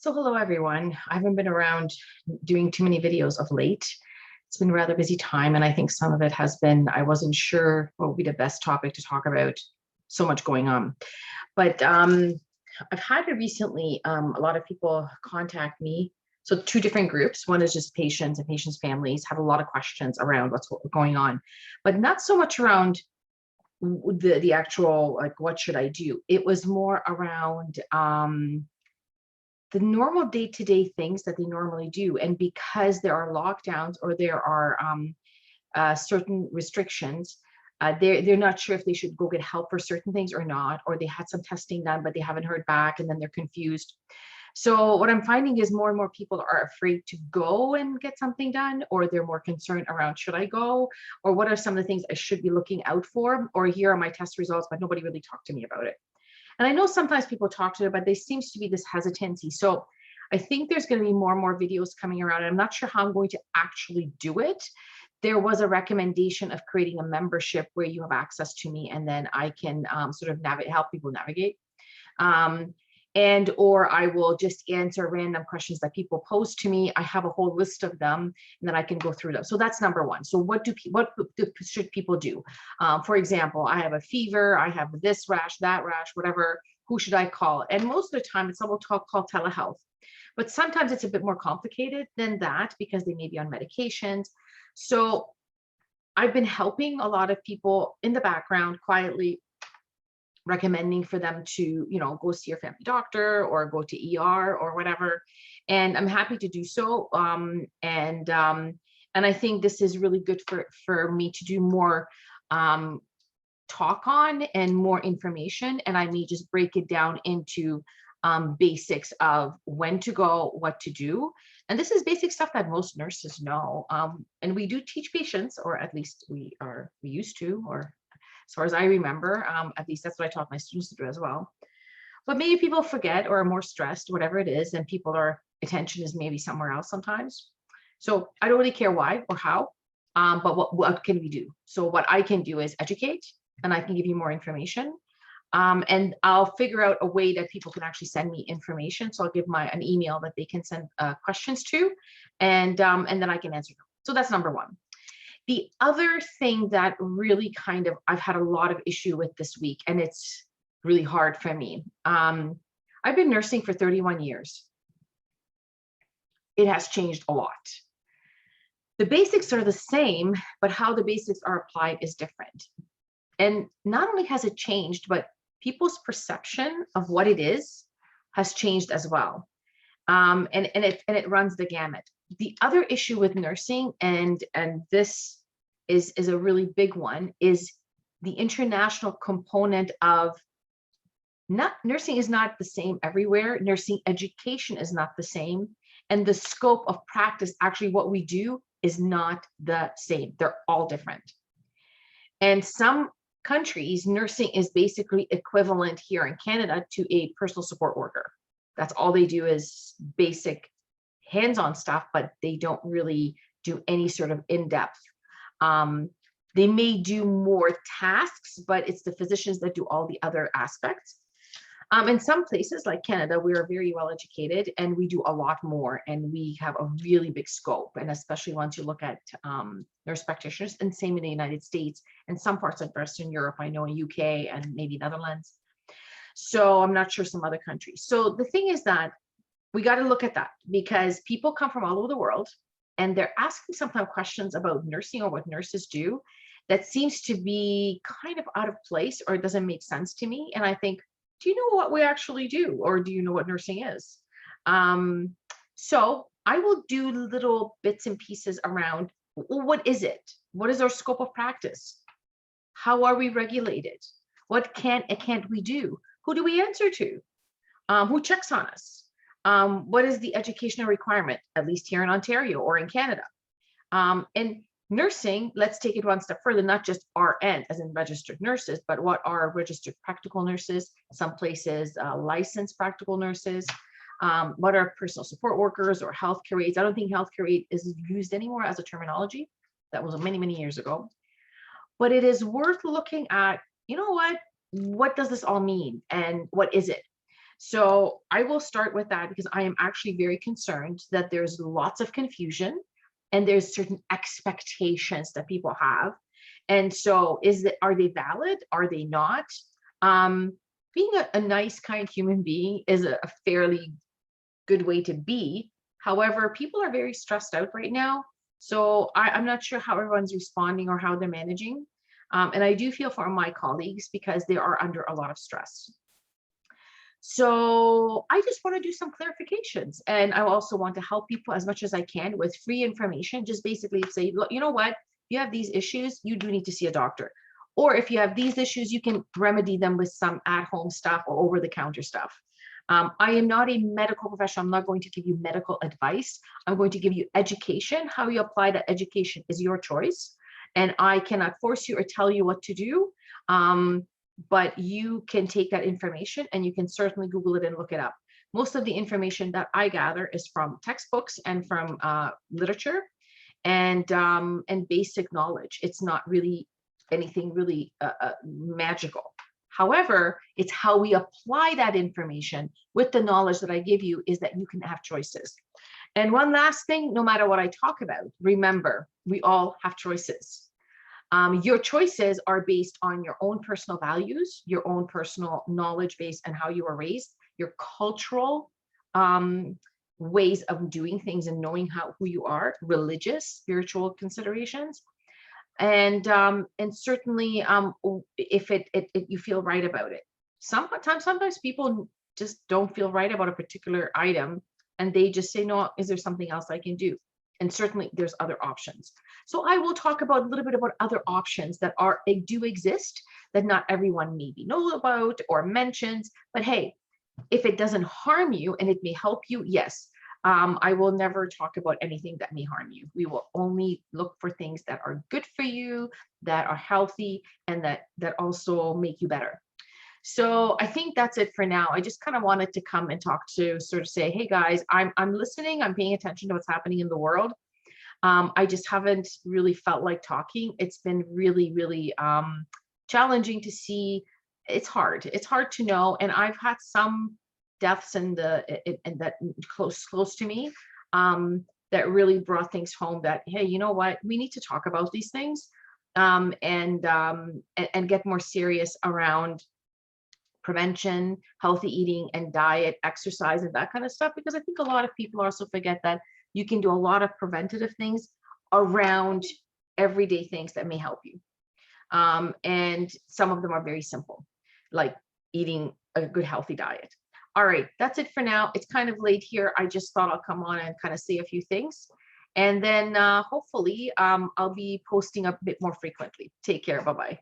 So hello everyone. I haven't been around doing too many videos of late. It's been a rather busy time, and I think some of it has been I wasn't sure what would be the best topic to talk about. So much going on. But I've had recently a lot of people contact me. So two different groups. One is just patients and patients' families have a lot of questions around what's going on, but not so much around the actual like what should I do. It was more around the normal day-to-day things that they normally do. And because there are lockdowns or there are certain restrictions, they're not sure if they should go get help for certain things or not, or they had some testing done, but they haven't heard back and then they're confused. So what I'm finding is more and more people are afraid to go and get something done, or they're more concerned around, should I go? Or what are some of the things I should be looking out for? Or here are my test results, but nobody really talked to me about it. And I know sometimes people talk to it, but there seems to be this hesitancy. So I think there's going to be more and more videos coming around. And I'm not sure how I'm going to actually do it. There was a recommendation of creating a membership where you have access to me, and then I can sort of help people navigate. Or I will just answer random questions that people pose to me. I have a whole list of them, and then I can go through them. So that's number one. So what should people do? For example, I have a fever, I have this rash, that rash, whatever. Who should I call? And most of the time, it's someone called telehealth. But sometimes it's a bit more complicated than that because they may be on medications. So I've been helping a lot of people in the background quietly, recommending for them to, go see your family doctor or go to ER or whatever. And I'm happy to do so. And I think this is really good for me to do more talk on and more information. And I may just break it down into basics of when to go, what to do. And this is basic stuff that most nurses know. And we do teach patients, or at least we used to, or as far as I remember, at least that's what I taught my students to do as well. But maybe people forget or are more stressed, whatever it is, and attention is maybe somewhere else sometimes. So I don't really care why or how, but what can we do? So what I can do is educate, and I can give you more information. And I'll figure out a way that people can actually send me information. So I'll give an email that they can send questions to, and then I can answer them. So that's number one. The other thing that really I've had a lot of issue with this week, and it's really hard for me. I've been nursing for 31 years. It has changed a lot. The basics are the same, but how the basics are applied is different. And not only has it changed, but people's perception of what it is has changed as well. And it runs the gamut. The other issue with nursing, and this is a really big one, is the international component of nursing is not the same everywhere. Nursing education is not the same. And the scope of practice, actually what we do, is not the same. They're all different. And some countries, nursing is basically equivalent here in Canada to a personal support worker. That's all they do is basic hands-on stuff, but they don't really do any sort of in-depth. They may do more tasks, but it's the physicians that do all the other aspects. In some places like Canada, we are very well educated and we do a lot more, and we have a really big scope. And especially once you look at nurse practitioners, and same in the United States and some parts of Western Europe, I know in UK and maybe Netherlands. So I'm not sure some other countries. So the thing is that we got to look at that, because people come from all over the world and they're asking sometimes questions about nursing or what nurses do that seems to be kind of out of place, or it doesn't make sense to me. And I think, do you know what we actually do? Or do you know what nursing is? So I will do little bits and pieces around, well, what is it? What is our scope of practice? How are we regulated? What can and can't we do? Who do we answer to? Who checks on us? What is the educational requirement, at least here in Ontario or in Canada? And nursing, let's take it one step further, not just RN as in registered nurses, but what are registered practical nurses, some places licensed practical nurses, what are personal support workers or healthcare aides. I don't think healthcare aide is used anymore as a terminology. That was many, many years ago. But it is worth looking at, what does this all mean and what is it? So I will start with that because I am actually very concerned that there's lots of confusion and there's certain expectations that people have. And so are they valid? Are they not? Um, Being a nice, kind human being is a fairly good way to be. However, people are very stressed out right now. So I'm not sure how everyone's responding or how they're managing. And I do feel for my colleagues because they are under a lot of stress. So I just want to do some clarifications. And I also want to help people as much as I can with free information. Just basically say, look, you know what? You have these issues, you do need to see a doctor. Or if you have these issues, you can remedy them with some at-home stuff or over-the-counter stuff. I am not a medical professional. I'm not going to give you medical advice. I'm going to give you education. How you apply that education is your choice. And I cannot force you or tell you what to do. But you can take that information and you can certainly Google it and look it up. Most of the information that I gather is from textbooks and from literature and basic knowledge. It's not really anything really magical. However, it's how we apply that information with the knowledge that I give you is that you can have choices. And one last thing, no matter what I talk about, remember, we all have choices. Your choices are based on your own personal values, your own personal knowledge base and how you were raised, your cultural ways of doing things and knowing who you are, religious, spiritual considerations, and certainly if you feel right about it. Sometimes people just don't feel right about a particular item and they just say, no, is there something else I can do? And certainly there's other options. So I will talk about a little bit about other options that do exist that not everyone maybe knows about or mentions, but hey, if it doesn't harm you and it may help you, yes. I will never talk about anything that may harm you. We will only look for things that are good for you, that are healthy, and that also make you better. So I think that's it for now. I just kind of wanted to come and talk to sort of say, hey guys, I'm listening, I'm paying attention to what's happening in the world. I just haven't really felt like talking. It's been really, really challenging to see. It's hard to know. And I've had some deaths in that close to me that really brought things home that, hey, you know what, we need to talk about these things and get more serious around prevention, healthy eating and diet, exercise, and that kind of stuff. Because I think a lot of people also forget that you can do a lot of preventative things around everyday things that may help you. And some of them are very simple, like eating a good, healthy diet. All right, that's it for now. It's kind of late here. I just thought I'll come on and kind of say a few things. And then hopefully I'll be posting a bit more frequently. Take care. Bye-bye.